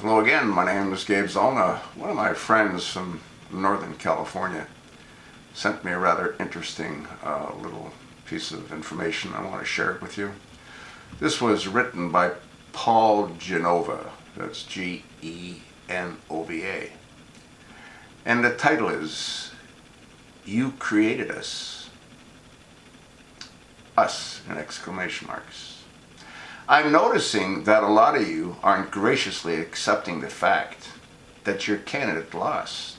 Hello again, my name is Gabe Zollner. One of my friends from Northern California sent me a rather interesting little piece of information. I want to share it with you. This was written by Paul Genova, that's Genova. And the title is, You Created Us. Us, in exclamation marks. I'm noticing that a lot of you aren't graciously accepting the fact that your candidate lost.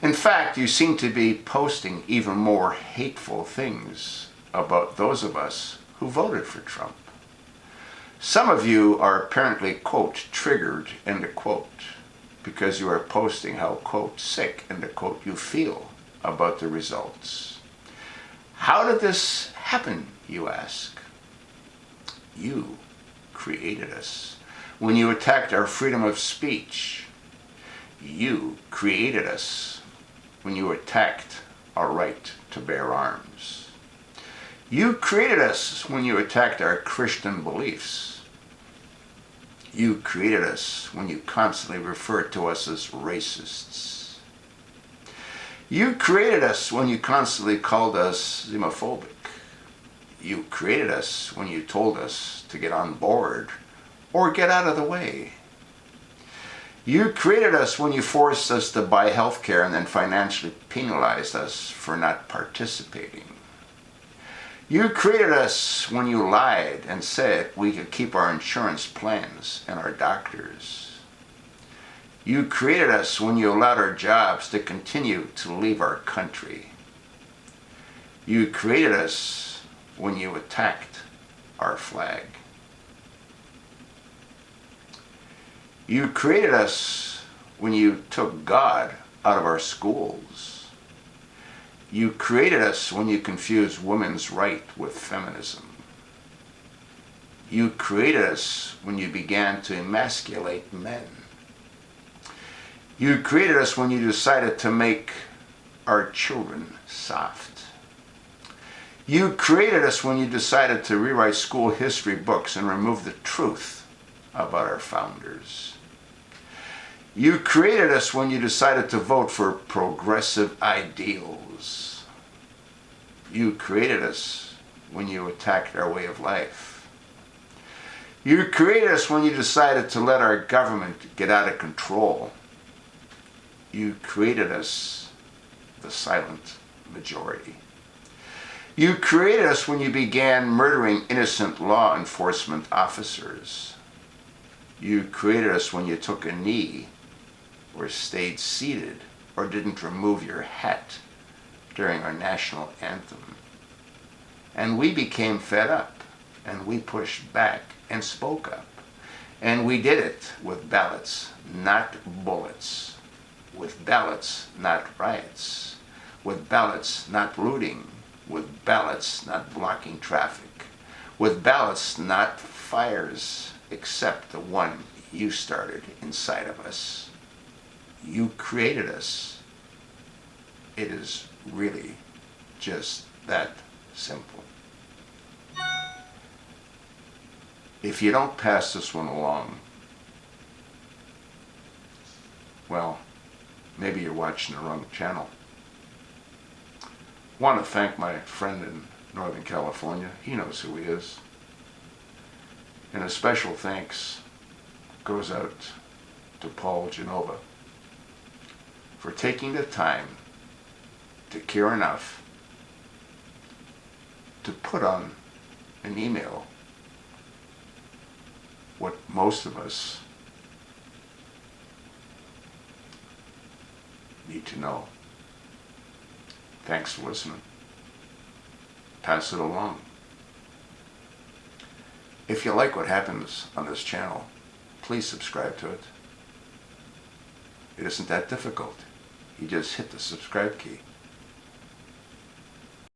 In fact, you seem to be posting even more hateful things about those of us who voted for Trump. Some of you are apparently, quote, triggered, end of quote, because you are posting how, quote, sick, end of quote, you feel about the results. How did this happen, you ask? You created us. When you attacked our freedom of speech, you created us. When you attacked our right to bear arms, you created us. When you attacked our Christian beliefs, you created us. When you constantly referred to us as racists, you created us. When you constantly called us xenophobic, you created us. When you told us to get on board or get out of the way. You created us when you forced us to buy health care and then financially penalized us for not participating. You created us when you lied and said we could keep our insurance plans and our doctors. You created us when you allowed our jobs to continue to leave our country. You created us when you attacked our flag. You created us when you took God out of our schools. You created us when you confused women's right with feminism. You created us when you began to emasculate men. You created us when you decided to make our children soft. You created us when you decided to rewrite school history books and remove the truth about our founders. You created us when you decided to vote for progressive ideals. You created us when you attacked our way of life. You created us when you decided to let our government get out of control. You created us, the silent majority. You created us when you began murdering innocent law enforcement officers. You created us when you took a knee or stayed seated or didn't remove your hat during our national anthem. And we became fed up and we pushed back and spoke up. And we did it with ballots, not bullets. With ballots, not riots. With ballots, not looting. With ballots, not blocking traffic. With ballots, not fires, except the one you started inside of us. You created us. It is really just that simple. If you don't pass this one along, well, maybe you're watching the wrong channel. I want to thank my friend in Northern California. He knows who he is. And a special thanks goes out to Paul Genova for taking the time to care enough to put on an email what most of us need to know. Thanks for listening. Pass it along. If you like what happens on this channel, please subscribe to it. It isn't that difficult. You just hit the subscribe key.